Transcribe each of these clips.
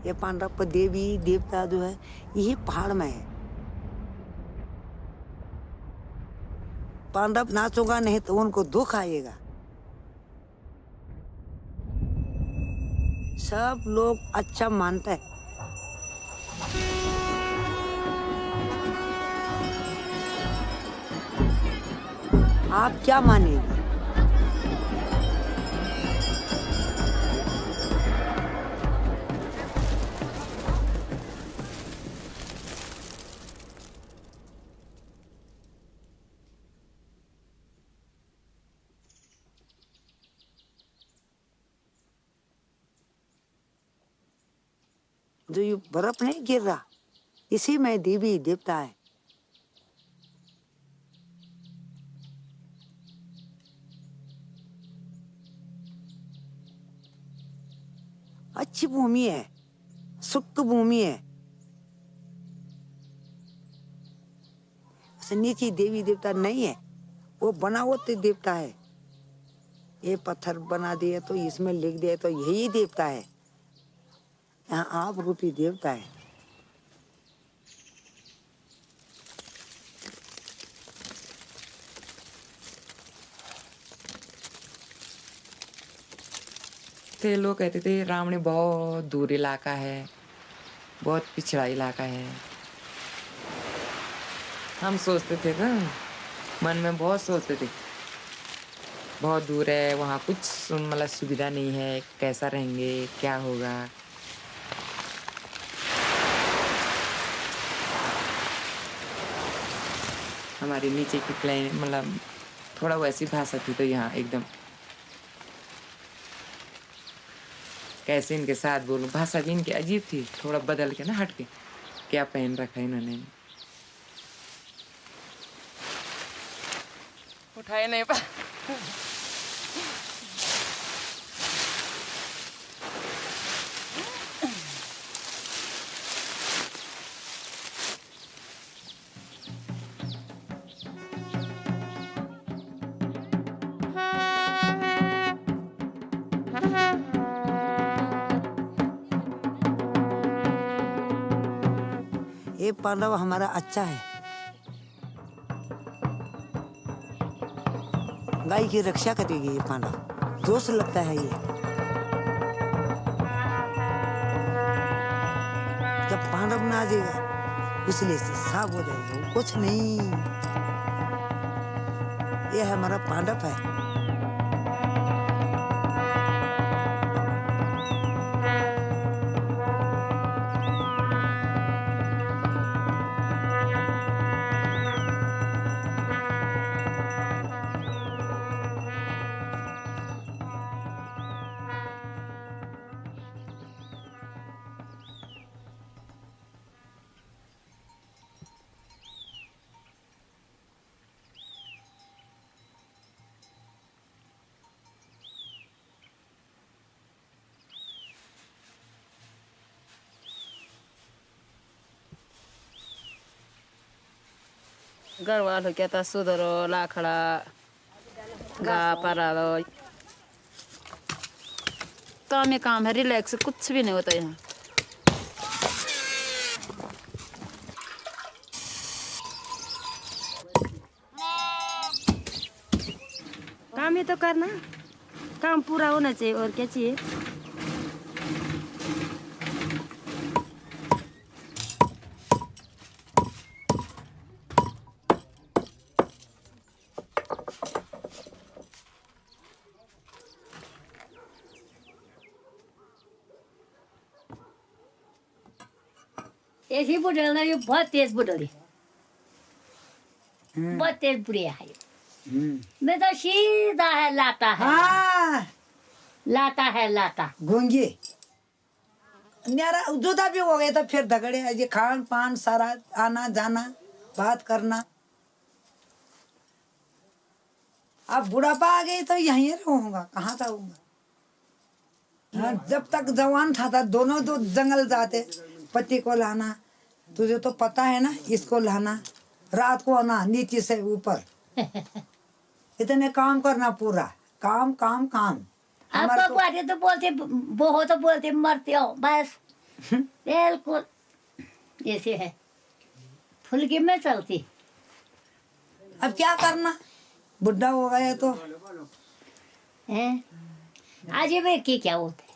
ये पांडव देवी देवता जो है यही पहाड़ में है। पांडव नाचोगा नहीं तो उनको दुख आएगा। सब लोग अच्छा मानते हैं। आप क्या मानेंगे? जो ये बर्फ नहीं गिर रहा, इसी में देवी देवता है। अच्छी भूमि है, सुख भूमि है। नीचे देवी देवता नहीं है, वो बनावटी देवता है। ये पत्थर बना दिए तो इसमें लिख दिए तो यही देवता है। यहाँ आप रूपी देवता है। थे लोग कहते थे रामणी बहुत दूर इलाका है, बहुत पिछड़ा इलाका है। हम सोचते थे ना, मन में बहुत सोचते थे बहुत दूर है, वहाँ कुछ मतलब सुविधा नहीं है, कैसा रहेंगे, क्या होगा। हमारे नीचे की क्लाइंट मतलब थोड़ा वैसी भाषा थी, तो यहाँ एकदम कैसे इनके साथ बोलूं, भाषा भी इनकी अजीब थी, थोड़ा बदल के ना हट के। क्या पहन रखा है इन्होंने, उठाए नहीं पा। ये पांडव हमारा अच्छा है। गाय की रक्षा करेगी ये पांडव, जोश लगता है ये। जब पांडव ना आ जाएगा इसलिए से साफ हो जाएगा, कुछ नहीं। ये हमारा पांडव है। गढ़वाल कहता सुधरो लाखड़ा गा परालो। काम ही काम है, रिलैक्स कुछ भी नहीं होता यहाँ। काम ही तो करना, काम पूरा होना चाहिए, और क्या चाहिए। ऐसी बुढ़ल ना, ये बहुत तेज बुढ़ल है, बहुत तेज बुढ़िया है। मैं तो सीधा है, लाता है। हाँ, लाता है, लाता गूंगी न्यारा जुदा भी हो गए तो फिर झगड़े। ये खान पान सारा, आना जाना, बात करना। अब बुढ़ापा आ गई तो यहीं रहूंगा, कहाँ जाऊंगा। हाँ, जब तक जवान था दोनों तो जंगल जाते, पति को लाना, तुझे तो पता है ना, इसको लाना, रात को आना नीचे से ऊपर। इतने काम करना, पूरा काम काम काम। अब तो बोलते, वो हो तो बोलते मरते हो बस। बिल्कुल जैसे है फुल्की में चलती। अब क्या करना, बुढ़ा हो गया तो। है आज ये की क्या होता है।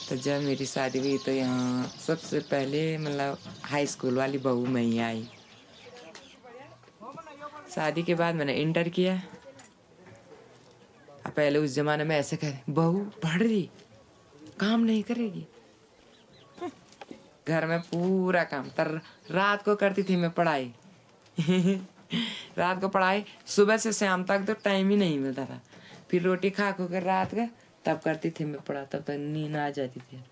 तो जब मेरी शादी हुई तो यहाँ सबसे पहले मतलब हाई स्कूल वाली बहू मैं ही आई। शादी के बाद मैंने इंटर किया। अब पहले उस जमाने में ऐसे कह बहू पढ़ रही, काम नहीं करेगी। घर में पूरा काम तर रात को करती थी मैं पढ़ाई। रात को पढ़ाई, सुबह से शाम तक तो टाइम ही नहीं मिलता था। फिर रोटी खा कर रात का तब करती थी मैं पढ़ा, तब तक नींद आ जाती थी।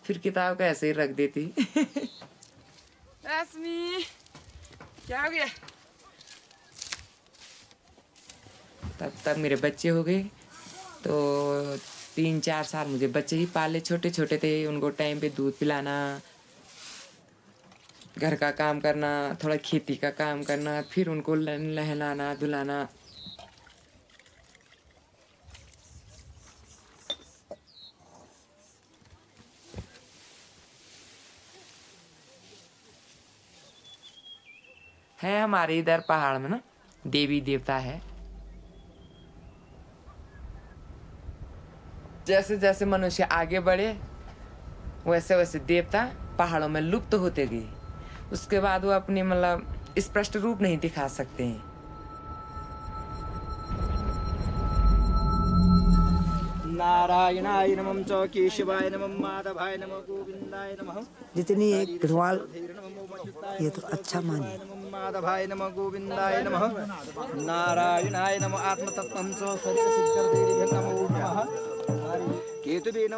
फिर किताब को ऐसे ही रख देती। रश्मि क्या हो गया? तब मेरे बच्चे हो गए तो 3-4 साल मुझे बच्चे ही पाले। छोटे छोटे थे, उनको टाइम पे दूध पिलाना, घर का काम करना, थोड़ा खेती का काम करना, फिर उनको नहलाना धुलाना। है हमारे इधर पहाड़ में ना देवी देवता है। जैसे जैसे मनुष्य आगे बढ़े वैसे वैसे देवता पहाड़ों में लुप्त होते गए। उसके बाद वो अपने मतलब स्पष्ट रूप नहीं दिखा सकते हैं। नारायणाय नमः च केशवाय नमः माधवाय नमः गोविंदाय नमः। जितनी एक गढ़वाल ये तो अच्छा माने। माधवाय नमः गोविंदाय नमः। नारायणाय नमः आत्मतत्त्वं च शरीर सिद्धिर्देवी नमः।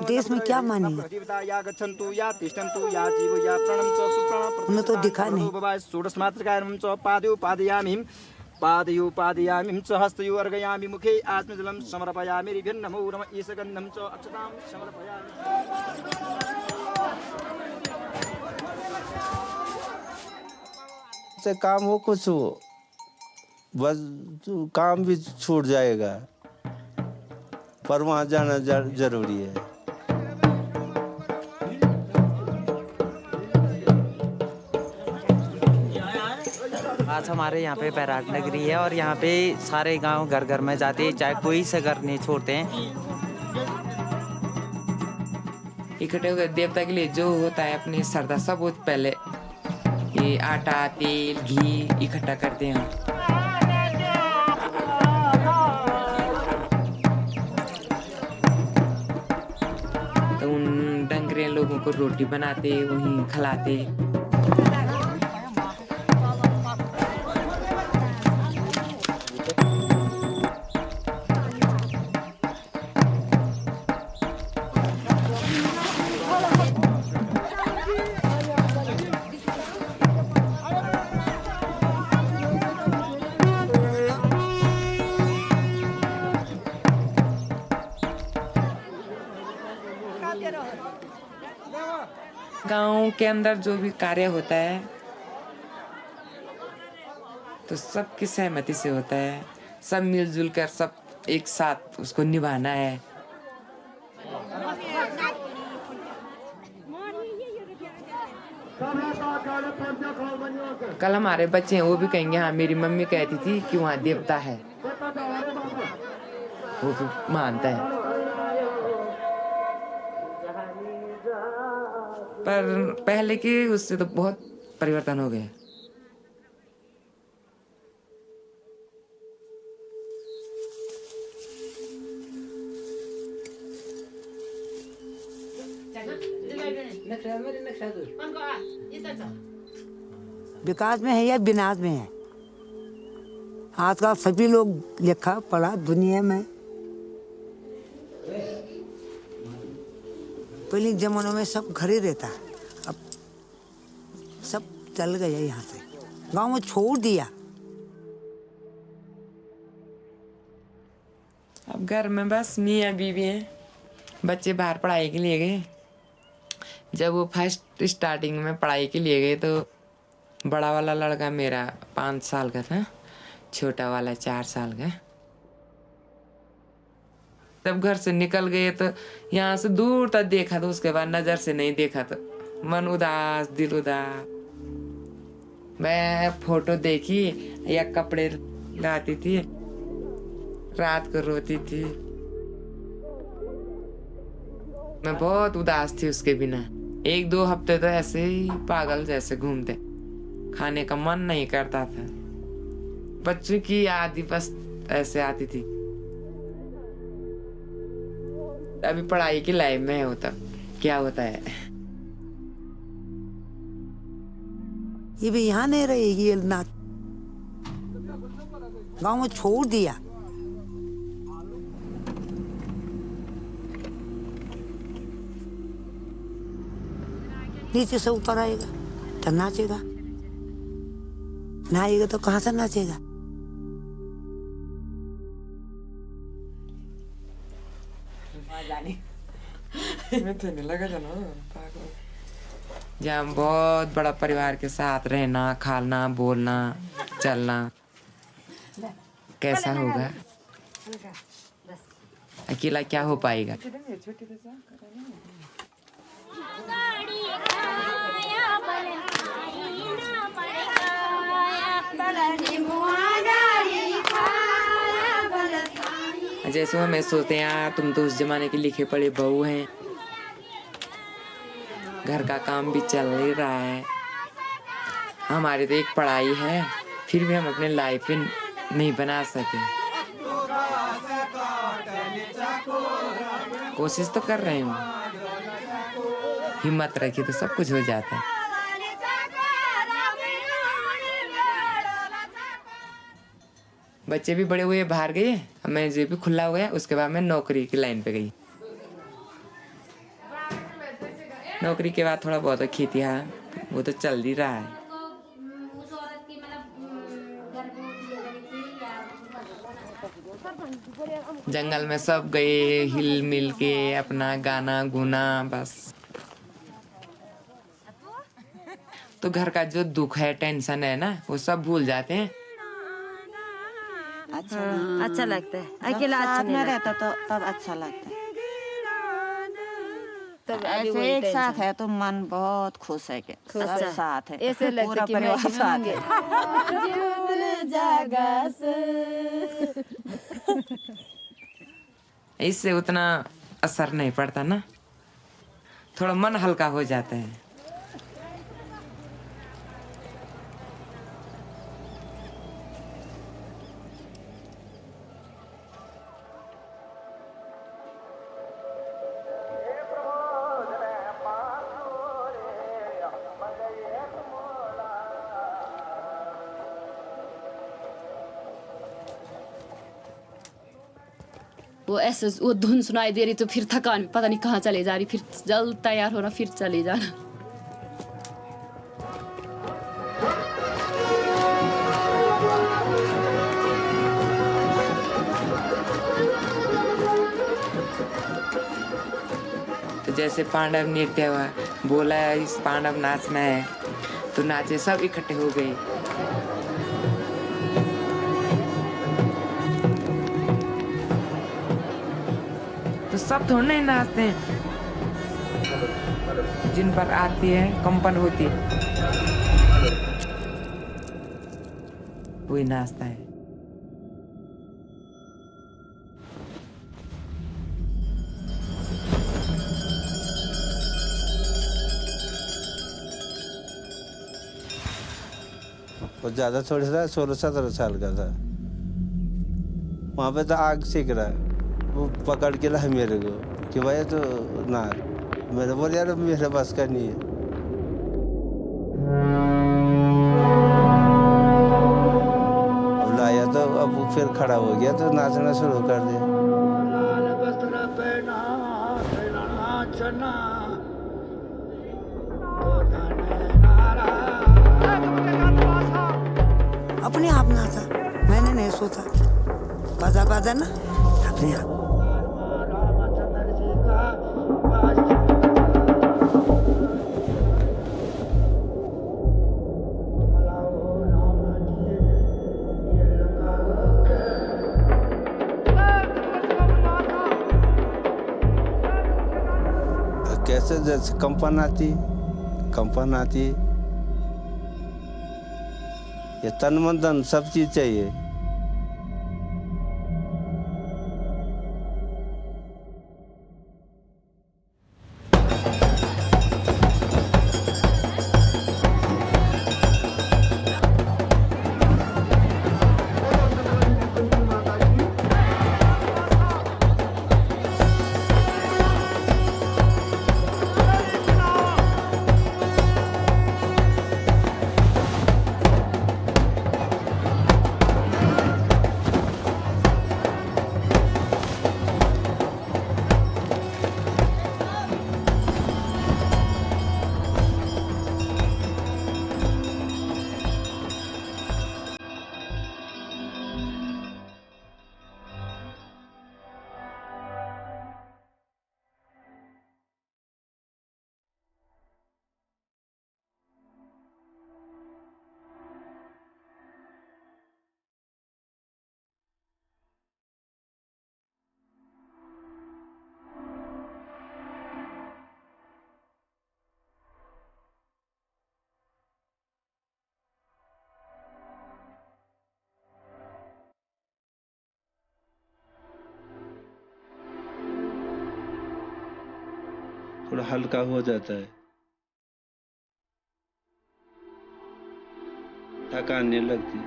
देश में क्या मानेंगे? या गच्छन्तु या तिष्ठन्तु या जीव या प्राणं च सुप्राणं उन्हें तो दिखा नहीं। षोडशमात्रकाय नमः च पादयोपादयामि पादयोपादयामि च हस्तयो अर्घयामि मुखे आत्मजलं समर्पयामि ऋभ्यं नमो नमः ईशगन्धं च अक्षतां समर्पयामि। से काम हो कुछ हो बस काम भी छूट जाएगा, पर वहाँ जाना जरूरी है। आज हमारे यहाँ पे बैराग नगरी है और यहाँ पे सारे गांव घर घर में जाते हैं, चाहे कोई से घर नहीं छोड़ते हैं। इकट्ठे होकर देवता के लिए जो होता है अपनी श्रद्धा सब वो पहले ये आटा तेल घी इकट्ठा करते हैं। तो उन डंगरे लोगों को रोटी बनाते वहीं खिलाते। गांव के अंदर जो भी कार्य होता है तो सबकी सहमति से होता है। सब मिलजुल कर सब एक साथ उसको निभाना है। कल हमारे बच्चे हैं वो भी कहेंगे हाँ मेरी मम्मी कहती थी कि वहाँ देवता है, वो भी मानता है। पर पहले के उससे तो बहुत परिवर्तन हो गया। विकास में है या विनाश में है? आजकल सभी लोग लिखा पढ़ा दुनिया में। पहले जमानों में सब घर ही रहता, अब सब चल गया यहाँ से, गांव में छोड़ दिया। अब घर में बस मियाँ बीवी हैं, बच्चे बाहर पढ़ाई के लिए गए। जब वो फर्स्ट स्टार्टिंग में पढ़ाई के लिए गए तो बड़ा वाला लड़का मेरा 5 साल का था, छोटा वाला 4 साल का। तब घर से निकल गए तो यहाँ से दूर तक देखा, तो उसके बाद नजर से नहीं देखा तो मन उदास, दिल उदास। मैं फोटो देखी या कपड़े लाती थी, रात को रोती थी। मैं बहुत उदास थी उसके बिना। 1-2 हफ्ते तो ऐसे ही पागल जैसे घूमते, खाने का मन नहीं करता था। बच्चों की याद ही बस ऐसे आती थी। अभी पढ़ाई की लाइफ में हो तब क्या होता है। ये भी यहाँ नहीं रहेगी, ये नाच गाँव में छोड़ दिया। नीचे से ऊपर आएगा तो नाचेगा, ना आएगा तो कहाँ से नाचेगा। जहाँ बहुत बड़ा परिवार के साथ रहना, खाना, बोलना, चलना, कैसा होगा? अकेला क्या हो पाएगा? जैसे हमें सोचते हैं यार तुम तो उस जमाने के लिखे पढ़े बहू हैं, घर का काम भी चल ही रहा है, हमारी तो एक पढ़ाई है, फिर भी हम अपने लाइफ में नहीं बना सके। कोशिश तो कर रहे हूँ, हिम्मत रखिए तो सब कुछ हो जाता है। बच्चे भी बड़े हुए, बाहर गए, अब मैं जो भी खुला हो गया, उसके बाद मैं नौकरी की लाइन पे गई। नौकरी के बाद थोड़ा बहुत खेती है, वो तो चल ही रहा है। जंगल में सब गए, हिल मिल के अपना गाना गुना, बस। तो घर का जो दुख है, टेंशन है ना, वो सब भूल जाते हैं। अच्छा लगता है। अकेला अच्छा नहीं रहता तो तब अच्छा लगता है। तब ऐसे एक साथ है तो मन बहुत खुश है कि सब साथ है, ऐसे लगता पूरा कि परिवार मैं साथ है। इससे उतना असर नहीं पड़ता ना, थोड़ा मन हल्का हो जाता है। वो ऐसे वो धुन सुनाई दे रही तो फिर थकान पता नहीं कहाँ चले जा रही, फिर जल्द तैयार होना, फिर चले जाना। तो जैसे पांडव नृत्य हुआ, बोला इस पांडव नाचना है, तो नाचे, सब इकट्ठे हो गए। तो सब थोड़ा नहीं नाचते हैं, जिन पर आती है, कंपन होती है, वही नाचता है। वो ज्यादा थोड़ा सा 16-17 साल का था। वहाँ पे तो आग सेक रहा है, वो पकड़ के ला मेरे को कि भाई तो ना, मैंने बोला यार मेरे बस का नहीं है। अब लाया तो अब वो फिर खड़ा हो गया तो नाचना शुरू कर दिया। अपने आप नाचा, मैंने नहीं सोचा। बाजा बाजा ना अपने आप। कैसे जैसे कंपन आती ये तन मन धन सब चीज चाहिए। थोड़ा हल्का हो जाता है, थकान नहीं लगती।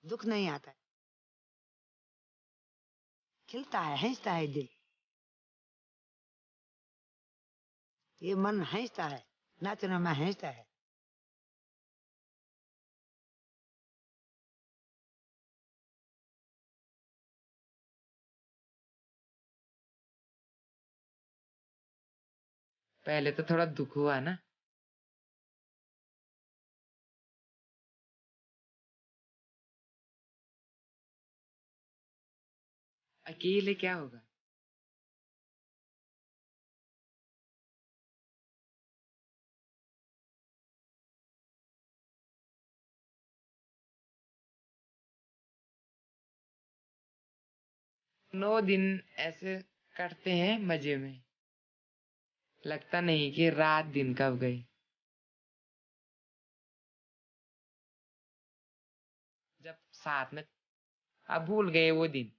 दुख नहीं आता है, खिलता है, हंसता है दिल। ये मन हंसता है, नाचना में हंसता है। पहले तो थोड़ा दुख हुआ ना। अकेले क्या होगा। नौ दिन ऐसे कटते हैं मजे में, लगता नहीं कि रात दिन कब गई। जब साथ में अब भूल गए वो दिन।